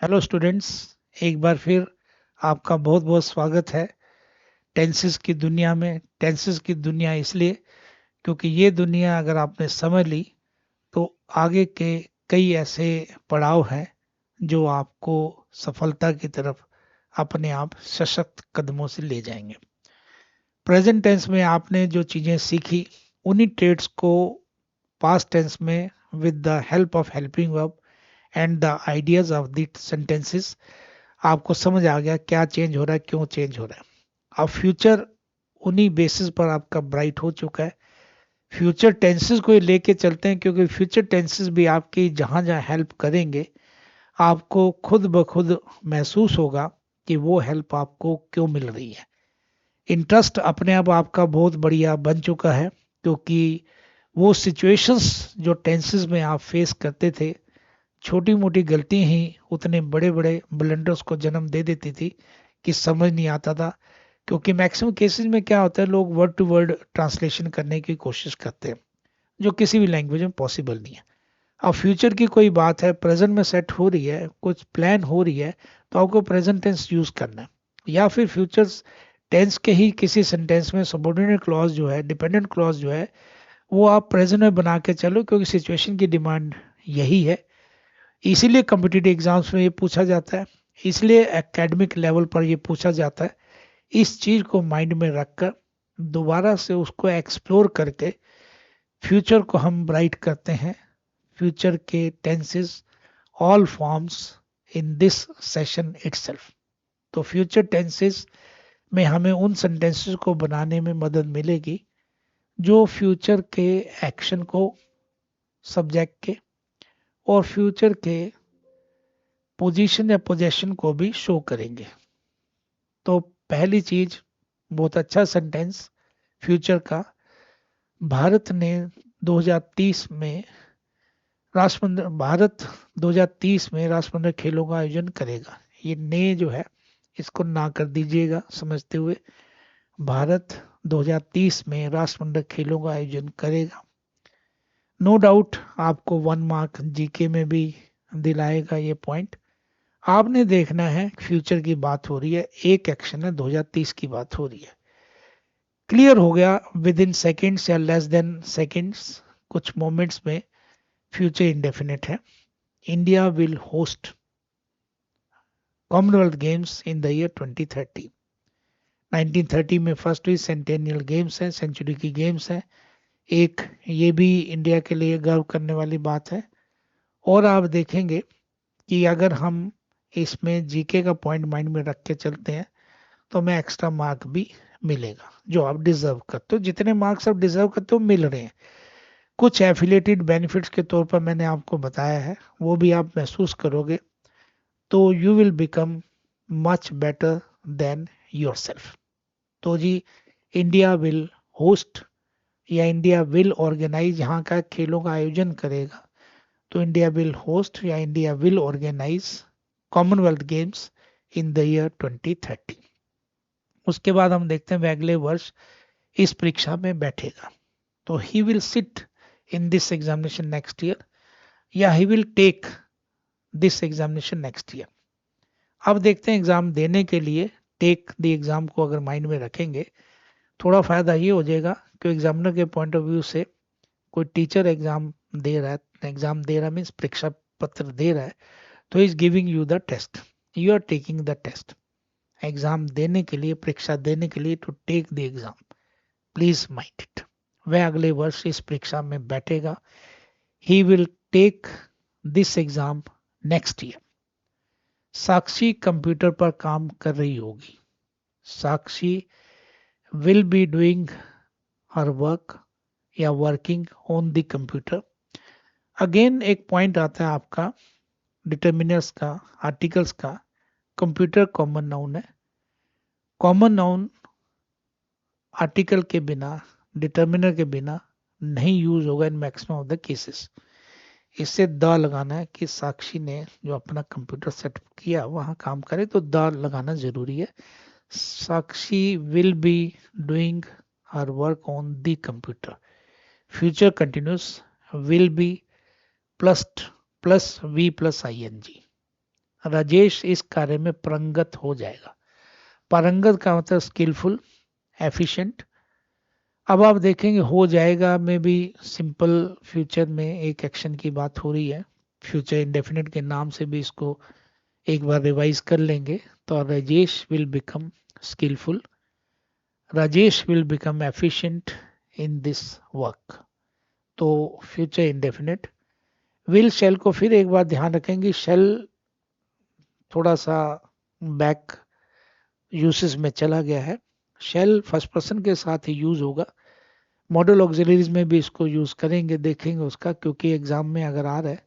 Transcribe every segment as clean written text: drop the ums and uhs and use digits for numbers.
Hello students. एक बार फिर आपका बहुत बहुत स्वागत है टेंसेस की दुनिया में। टेंसेस की दुनिया इसलिए क्योंकि ये दुनिया अगर आपने समझ ली तो आगे के कई ऐसे पड़ाव हैं जो आपको सफलता की तरफ अपने आप सशक्त कदमों से ले जाएंगे। प्रेजेंट टेंस में आपने जो चीज़ें सीखी उन्हीं ट्रेड्स को पास्ट टेंस में with the help of helping verb and the ideas of the sentences आपको समझ आ गया क्या चेंज हो रहा है, क्यों चेंज हो रहा है। अब फ्यूचर उन्हीं बेसिस पर आपका ब्राइट हो चुका है। फ्यूचर टेंसेस को ही लेके चलते हैं क्योंकि फ्यूचर टेंसेस भी आपकी जहां जहां हेल्प करेंगे आपको खुद ब खुद महसूस होगा कि वो हेल्प आपको क्यों मिल रही है। इंटरेस्ट अपने आप आपका बहुत बढ़िया बन चुका है क्योंकि वो सिचुएशंस जो टेंसेस में आप फेस करते थे, छोटी मोटी गलती ही उतने बड़े बड़े ब्लंडर्स को जन्म दे देती थी कि समझ नहीं आता था। क्योंकि मैक्सिमम केसेस में क्या होता है, लोग वर्ड टू वर्ड ट्रांसलेशन करने की कोशिश करते हैं जो किसी भी लैंग्वेज में पॉसिबल नहीं है। अब फ्यूचर की कोई बात है, प्रेजेंट में सेट हो रही है, कुछ प्लान हो रही है, तो आपको प्रेजेंट टेंस यूज करना है। या फिर फ्यूचर टेंस के ही किसी सेंटेंस में सबऑर्डिनेट क्लॉज जो है, डिपेंडेंट क्लॉज जो है, वो आप प्रेजेंट में बना के चलो क्योंकि सिचुएशन की डिमांड यही है। इसीलिए कम्पिटिटिव एग्जाम्स में ये पूछा जाता है, इसलिए एकेडमिक लेवल पर ये पूछा जाता है। इस चीज को माइंड में रखकर दोबारा से उसको एक्सप्लोर करके फ्यूचर को हम ब्राइट करते हैं। फ्यूचर के tenses all forms in this session itself. तो फ्यूचर टेंसेस में हमें उन सेंटेंसेस को बनाने में मदद मिलेगी जो फ्यूचर के एक्शन को, सब्जेक्ट के और फ्यूचर के पोजीशन या पोजेशन को भी शो करेंगे। तो पहली चीज, बहुत अच्छा सेंटेंस फ्यूचर का। भारत ने 2030 में राष्ट्रमंडल भारत 2030 में राष्ट्रमंडल खेलों का आयोजन करेगा। ये ने जो है इसको ना कर दीजिएगा समझते हुए। भारत 2030 में राष्ट्रमंडल खेलों का आयोजन करेगा। नो डाउट आपको 1 मार्क जीके में भी दिलाएगा ये पॉइंट। आपने देखना है फ्यूचर की बात हो रही है, एक एक्शन है, 2030 की बात हो रही है। क्लियर हो गया विद इन सेकेंड्स या लेस देन सेकेंड्स, कुछ मोमेंट्स में। फ्यूचर इंडेफिनिट है। India will host Commonwealth Games in the year 2030। 1930 में फर्स्ट हुई सेंटेनियल गेम्स है, सेंचुरी की गेम्स है। एक ये भी इंडिया के लिए गर्व करने वाली बात है। और आप देखेंगे कि अगर हम इसमें जीके का पॉइंट माइंड में रख के चलते हैं तो हमें एक्स्ट्रा मार्क भी मिलेगा जो आप डिजर्व करते हो। जितने मार्क्स आप डिजर्व करते हो मिल रहे हैं। कुछ एफिलेटेड बेनिफिट्स के तौर पर मैंने आपको बताया है, वो भी आप महसूस करोगे तो you will become much better than yourself. तो जी, इंडिया विल होस्ट या इंडिया विल ऑर्गेनाइज, यहाँ का खेलों का आयोजन करेगा। तो इंडिया विल होस्ट या India will organise Commonwealth Games in the year 2030। उसके बाद हम देखते हैं वह अगले वर्ष इस परीक्षा में बैठेगा। तो he will sit in this examination next year या he will take this examination next year. अब देखते हैं एग्जाम देने के लिए टेक द एग्जाम को अगर माइंड में रखेंगे थोड़ा फायदा ये हो जाएगा कि एग्जामिनर के पॉइंट ऑफ व्यू से कोई टीचर एग्जाम दे रहा है, एग्जाम दे रहा है मीन्स परीक्षा पत्र दे रहा है, तो is giving you the test, you are taking the test. Exam देने के लिए, परीक्षा देने के लिए, to take the exam, please mind it. वह अगले वर्ष इस परीक्षा में बैठेगा। He will take this exam next year. Sakshi computer पर काम कर रही होगी। Sakshi will be doing her work या working on the computer. Again एक पॉइंट आता है आपका डिटर्मिनर्स का, आर्टिकल्स का। कंप्यूटर कॉमन नाउन है। कॉमन नाउन आर्टिकल के बिना, डिटर्मिनर के बिना नहीं यूज होगा in maximum of the cases. इससे द लगाना है कि साक्षी ने जो अपना कंप्यूटर सेटअप किया वहां काम करे, तो द लगाना जरूरी है। Sakshi will be doing her work on the computer. Future continuous, will be plus plus V plus I N G. Rajesh इस कार्य में पारंगत हो जाएगा। पारंगत का मतलब स्किलफुल, एफिशिएंट। अब आप देखेंगे हो जाएगा में भी सिंपल फ्यूचर में एक एक्शन की बात हो रही है। फ्यूचर इंडेफिनिट के नाम से भी इसको एक बार रिवाइज कर लेंगे। तो Rajesh will become skilful, Rajesh will become efficient in this work. तो फ्यूचर इंडेफिनिट। विल शेल को फिर एक बार ध्यान रखेंगे, शेल थोड़ा सा बैक यूसेस में चला गया है। शेल फर्स्ट पर्सन के साथ ही यूज होगा। मॉडल ऑक्सिलरीज में भी इसको यूज करेंगे, देखेंगे उसका, क्योंकि एग्जाम में अगर आ रहा है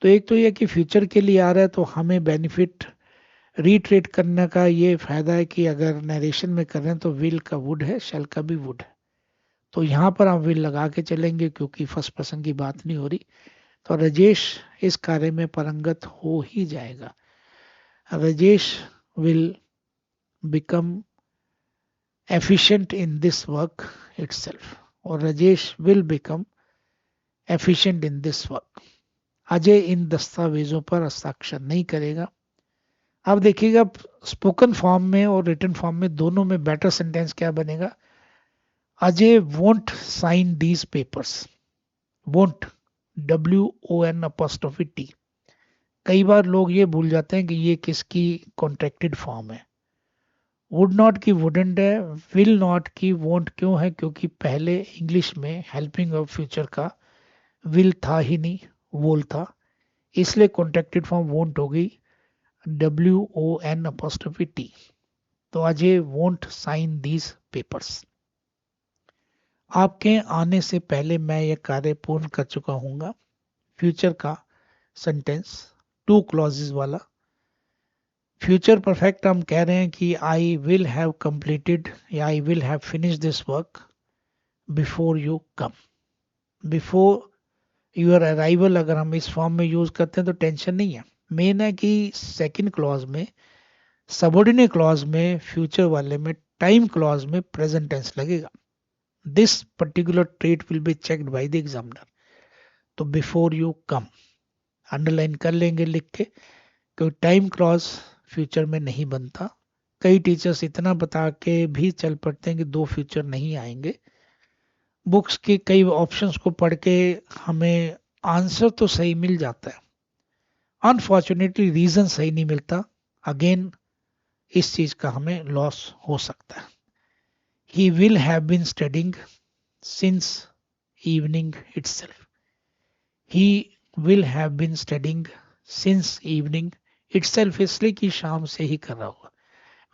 तो एक तो ये कि फ्यूचर के लिए आ रहा है तो हमें बेनिफिट रीट्रेट करने का ये फायदा है कि अगर नरेशन में कर रहे हैं तो विल का वुड है, शेल का भी वुड है, तो यहाँ पर हम विल लगा के चलेंगे क्योंकि फर्स्ट पर्सन की बात नहीं हो रही। तो राजेश इस कार्य में पारंगत हो ही जाएगा। Rajesh will become efficient in this work itself, और Rajesh will become efficient in this work. Ajay इन दस्तावेजों पर हस्ताक्षर नहीं करेगा। अब देखिएगा स्पोकन फॉर्म में और रिटन फॉर्म में दोनों में बेटर सेंटेंस क्या बनेगा। Ajay won't sign these papers. Won't, WON''T। कई बार लोग ये भूल जाते हैं कि ये किसकी कॉन्ट्रैक्टेड फॉर्म है। वुड नॉट की वुडेंट है, विल नॉट की वोंट क्यों है, क्योंकि पहले इंग्लिश में हेल्पिंग ऑफ फ्यूचर का विल था ही नहीं, वोल था, इसलिए कॉन्ट्रैक्टेड फॉर्म वोंट हो गई, WON''T। तो Ajay won't sign these papers. आपके आने से पहले मैं यह कार्य पूर्ण कर चुका हूँगा। फ्यूचर का सेंटेंस 2 क्लॉजेज वाला। फ्यूचर परफेक्ट हम कह रहे हैं कि आई विल हैव कंप्लीटेड या I will have finish this work before you come. Before your arrival अगर हम इस फॉर्म में यूज करते हैं तो टेंशन नहीं है। मेन है कि सेकंड क्लॉज में, सबऑर्डिनेट क्लॉज में, फ्यूचर वाले में, टाइम क्लॉज में प्रेजेंट टेंस लगेगा। This particular trait will be checked by the examiner. तो बिफोर यू कम अंडरलाइन कर लेंगे लिख के, क्योंकि टाइम क्लॉज फ्यूचर में नहीं बनता। कई टीचर्स इतना बता के भी चल पड़ते हैं कि 2 फ्यूचर नहीं आएंगे। बुक्स के कई ऑप्शंस को पढ़ के हमें आंसर तो सही मिल जाता है, अनफॉर्चुनेटली रीजन सही नहीं मिलता। अगेन इस चीज का हमें लॉस हो सकता है। He will have been studying since evening itself. He will have been studying since evening itself, इसलिए कि शाम से ही कर रहा होगा,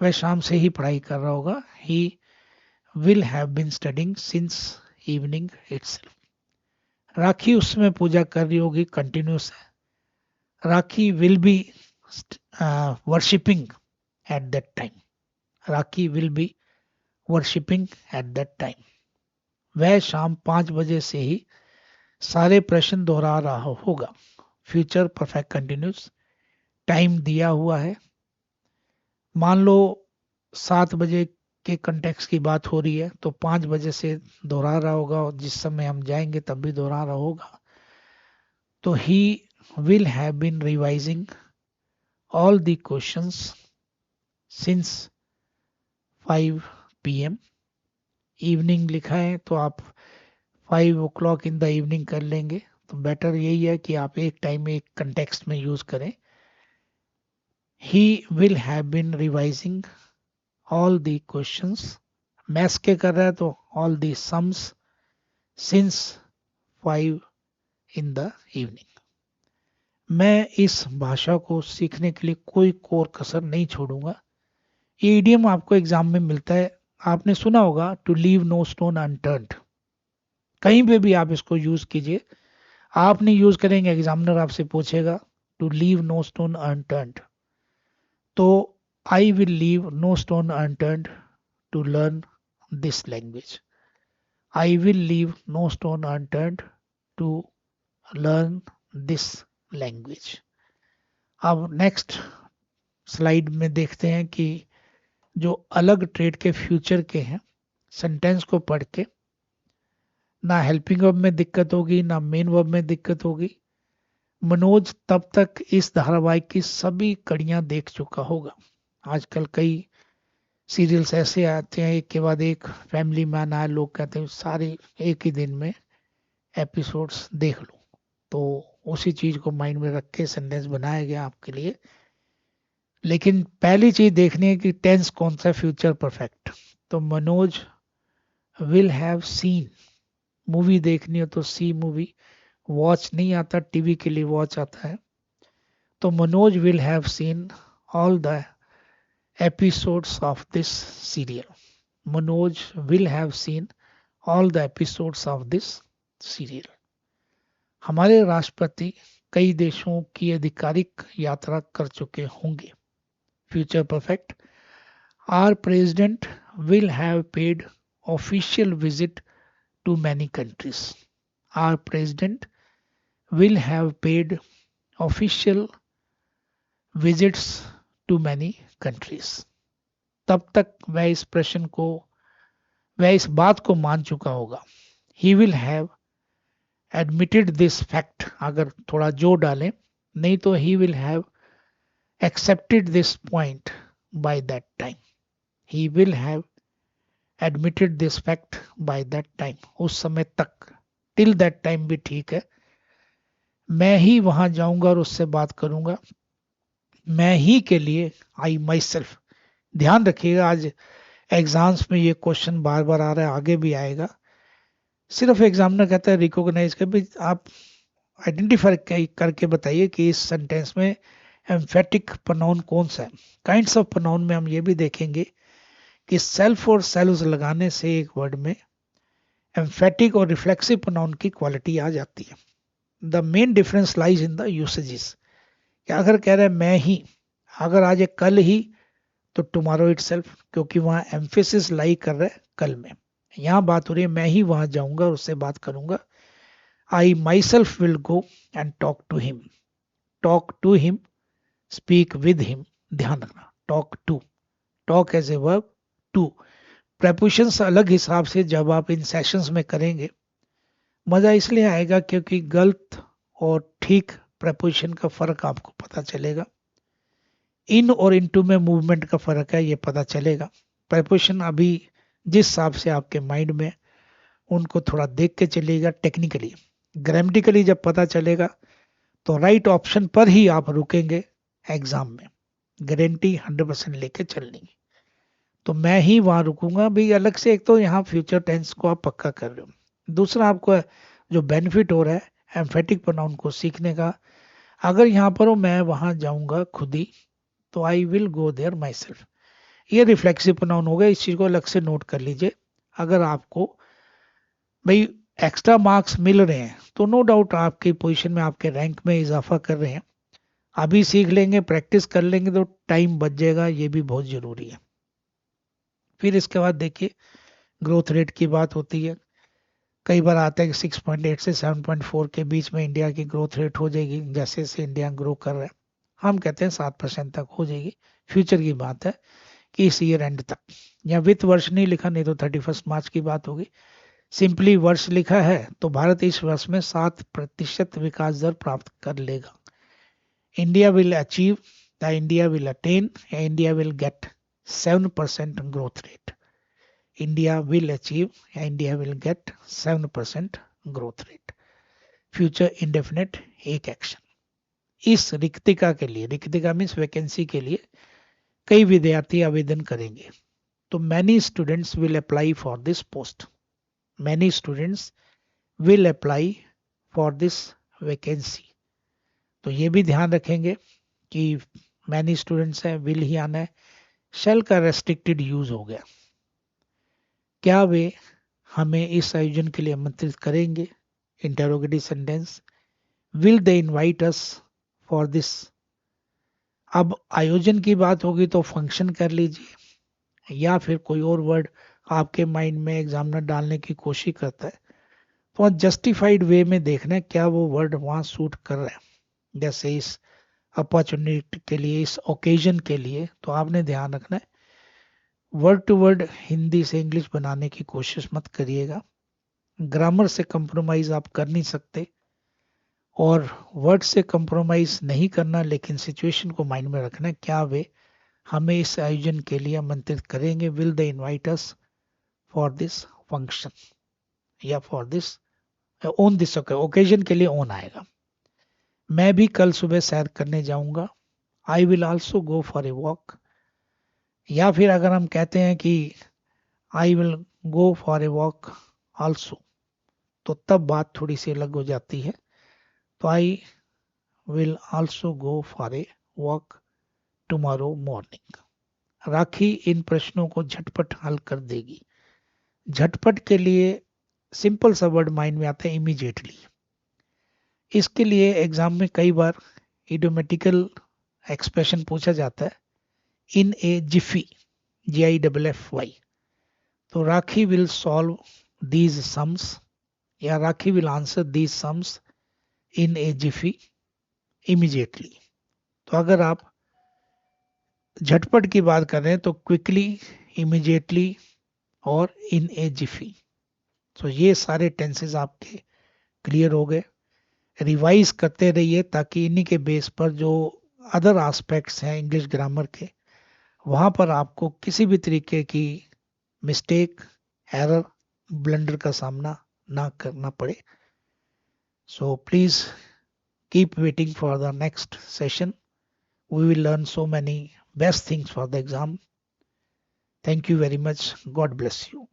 वह शाम से ही पढ़ाई कर रहा होगा। He will have been studying since evening itself. Rakhi उसमें पूजा कर रही होगी, कंटिन्यूस है। Rakhi will be worshipping at that time. Rakhi will be worshipping at that time. वह शाम 5 बजे से ही सारे प्रश्न दोहरा रहा होगा। फ्यूचर परफेक्ट कंटिन्यूस, टाइम दिया हुआ है। मान लो 7 बजे के कंटेक्स्ट की बात हो रही है तो 5 बजे से दोहरा रहा होगा, और जिस समय हम जाएंगे तब भी दोहरा रहा होगा। तो he will have been revising all the questions since 5 PM। Evening लिखा है तो आप 5 o'clock इन द इवनिंग कर लेंगे। तो बेटर यही है कि आप एक टाइम में एक कंटेक्स्ट में यूज करें। He will have been revising all the questions, maths के कर रहा है तो all the sums since 5 in the evening. मैं इस भाषा को सीखने के लिए कोई कोर कसर नहीं छोड़ूंगा। ये इडियम आपको एग्जाम में मिलता है, आपने सुना होगा, to leave no stone unturned. कहीं पे भी आप इसको यूज कीजिए, आप नहीं यूज करेंगे एग्जामिनर आपसे पूछेगा to leave no stone unturned. तो I will leave no stone unturned to learn this language. I will leave no stone unturned to learn this language. अब नेक्स्ट स्लाइड में देखते हैं कि जो अलग ट्रेड के फ्यूचर के हैं, सेंटेंस को पढ़ के ना हेल्पिंग वर्ब में दिक्कत होगी ना मेन वर्ब में दिक्कत होगी। मनोज तब तक इस धारावाहिक की सभी कड़ियां देख चुका होगा। आजकल कई सीरियल्स ऐसे आते हैं एक के बाद एक, फैमिली मैन आए, लोग कहते हैं सारे एक ही दिन में एपिसोड्स देख लो। तो उसी चीज को माइंड में रख के सेंटेंस बनाया गया आपके लिए। लेकिन पहली चीज देखनी है कि टेंस कौन सा, फ्यूचर परफेक्ट। तो Manoj will have seen, movie देखनी हो तो सी मूवी, वॉच नहीं आता, टीवी के लिए वॉच आता है। तो Manoj will have seen all the episodes of this serial. Manoj will have seen all the episodes of this serial. हमारे राष्ट्रपति कई देशों की आधिकारिक यात्रा कर चुके होंगे। Future perfect. Our president will have paid official visit to many countries. Our president will have paid official visits to many countries. तब तक वह इस बात को मान चुका होगा। He will have admitted this fact, अगर थोड़ा जोर डालें, नहीं तो he will have accepted this point by that time. He will have admitted this fact by that time, उस समय तक, टिल दैट टाइम भी ठीक है। मैं ही वहां जाऊंगा और उससे बात करूंगा। मैं ही के लिए आई माई सेल्फ। ध्यान रखिएगा, आज एग्जाम्स में ये क्वेश्चन बार बार आ रहा है, आगे भी आएगा। सिर्फ एग्जामिनर कहता है रिकॉग्नाइज कर भी, आप आइडेंटिफाई करके बताइए कि इस सेंटेंस में एम्फेटिक प्रोनाउन कौन सा है। काइंड्स ऑफ प्रोनाउन में हम ये भी देखेंगे कि सेल्फ और सेल्व्स लगाने से एक वर्ड में एम्फेटिक और रिफ्लेक्सिव प्रोनाउन की क्वालिटी आ जाती है। The main difference lies in the usages. अगर कह रहे हैं मैं ही, अगर आज एक कल ही, तो टुमारो इटसेल्फ, क्योंकि वहां एम्फेसिस लाई कर रहा है कल में। यहां बात हो रही है मैं ही वहां जाऊंगा और उससे बात करूंगा। I myself will go and talk to him. Talk to him, speak with him. ध्यान रखना, talk to, talk as a verb, to. Prepositions अलग हिसाब से जब आप इन सेशंस में करेंगे, मजा इसलिए आएगा क्योंकि गलत और ठीक प्रेपोजिशन का फर्क आपको पता चलेगा। इन और इनटू में मूवमेंट का फर्क है, ये पता चलेगा। प्रेपोजिशन अभी जिस हिसाब से आपके माइंड में, उनको थोड़ा देख के चलिएगा। टेक्निकली, ग्रामेटिकली जब पता चलेगा तो राइट ऑप्शन पर ही आप रुकेंगे एग्जाम में, गारंटी 100% लेके चलनी है। तो मैं ही वहां रुकूंगा भी अलग से। एक तो यहाँ फ्यूचर टेंस को आप पक्का कर रहे हो, दूसरा आपको जो बेनिफिट हो रहा है एम्फेटिक प्रोनाउन को सीखने का। अगर यहाँ पर हो मैं वहां जाऊंगा खुद ही, तो I will go there myself. ये रिफ्लेक्सिव प्रोनाउन होगा, इस चीज को अलग से नोट कर लीजिए। अगर आपको भाई एक्स्ट्रा मार्क्स मिल रहे हैं तो नो डाउट आपकी पोजीशन में, आपके रैंक में इजाफा कर रहे हैं। अभी सीख लेंगे, प्रैक्टिस कर लेंगे तो टाइम बच जाएगा, ये भी बहुत जरूरी है। फिर इसके बाद देखिए ग्रोथ रेट की बात होती है। कई बार आता है कि 6.8 से 7.4 के बीच में इंडिया की ग्रोथ रेट हो जाएगी, जैसे जैसे इंडिया ग्रो कर रहा है। हम कहते हैं 7% तक हो जाएगी। फ्यूचर की बात है कि इस ईयर एंड तक, या वित्त वर्ष नहीं लिखा, नहीं तो 31 मार्च की बात होगी। सिंपली वर्ष लिखा है तो भारत इस वर्ष में 7% विकास दर प्राप्त कर लेगा। India will achieve, the India will attain, India will get 7% growth rate. India will achieve, India will get 7% growth rate. Future indefinite एक एक्शन। इस रिक्तिका के लिए, रिक्तिका मीन्स वैकेंसी के लिए, कई विद्यार्थी आवेदन करेंगे। तो many students will apply for this post. Many students will apply for this vacancy. तो ये भी ध्यान रखेंगे कि मैनी स्टूडेंट्स है, विल ही आना है। शेल का रेस्ट्रिक्टेड यूज हो गया। क्या वे हमें इस आयोजन के लिए आमंत्रित करेंगे? Interrogative sentence. Will they invite us for this? अब आयोजन की बात होगी तो फंक्शन कर लीजिए, या फिर कोई और वर्ड आपके माइंड में एग्जामिनर डालने की कोशिश करता है तो जस्टिफाइड वे में देखना है क्या वो वर्ड वहां सूट कर रहा है। जैसे इस अपॉर्चुनिटी के लिए, इस ओकेजन के लिए, तो आपने ध्यान रखना है वर्ड टू वर्ड हिंदी से इंग्लिश बनाने की कोशिश मत करिएगा। ग्रामर से कंप्रोमाइज आप कर नहीं सकते, और वर्ड से कंप्रोमाइज नहीं करना, लेकिन सिचुएशन को माइंड में रखना है, क्या वे हमें इस आयोजन के लिए आमंत्रित करेंगे, will they invite us for this function या for this on this occasion के लिए ऑन आएगा। मैं भी कल सुबह सैर करने जाऊंगा, आई will also go for a walk. या फिर अगर हम कहते हैं कि आई will go for a walk also, तो तब बात थोड़ी सी अलग हो जाती है। तो I will also go for a walk tomorrow morning. Rakhi इन प्रश्नों को झटपट हल कर देगी। झटपट के लिए सिंपल सा वर्ड माइंड में आता है, इमीडिएटली। इसके लिए एग्जाम में कई बार इडियोमेटिकल एक्सप्रेशन पूछा जाता है, इन ए जिफी, GIFFY। तो Rakhi will solve these sums या Rakhi will answer these sums in a jiffy, immediately. तो अगर आप झटपट की बात कर रहे हैं तो क्विकली, इमीडिएटली और इन ए जिफी। तो ये सारे टेंसेस आपके क्लियर हो गए। रिवाइज करते रहिए ताकि इन्हीं के बेस पर जो अदर एस्पेक्ट्स हैं इंग्लिश ग्रामर के, वहां पर आपको किसी भी तरीके की मिस्टेक, एरर, ब्लंडर का सामना ना करना पड़े। So please keep waiting for the next session. We will learn so many best things for the exam. Thank you very much. God bless you.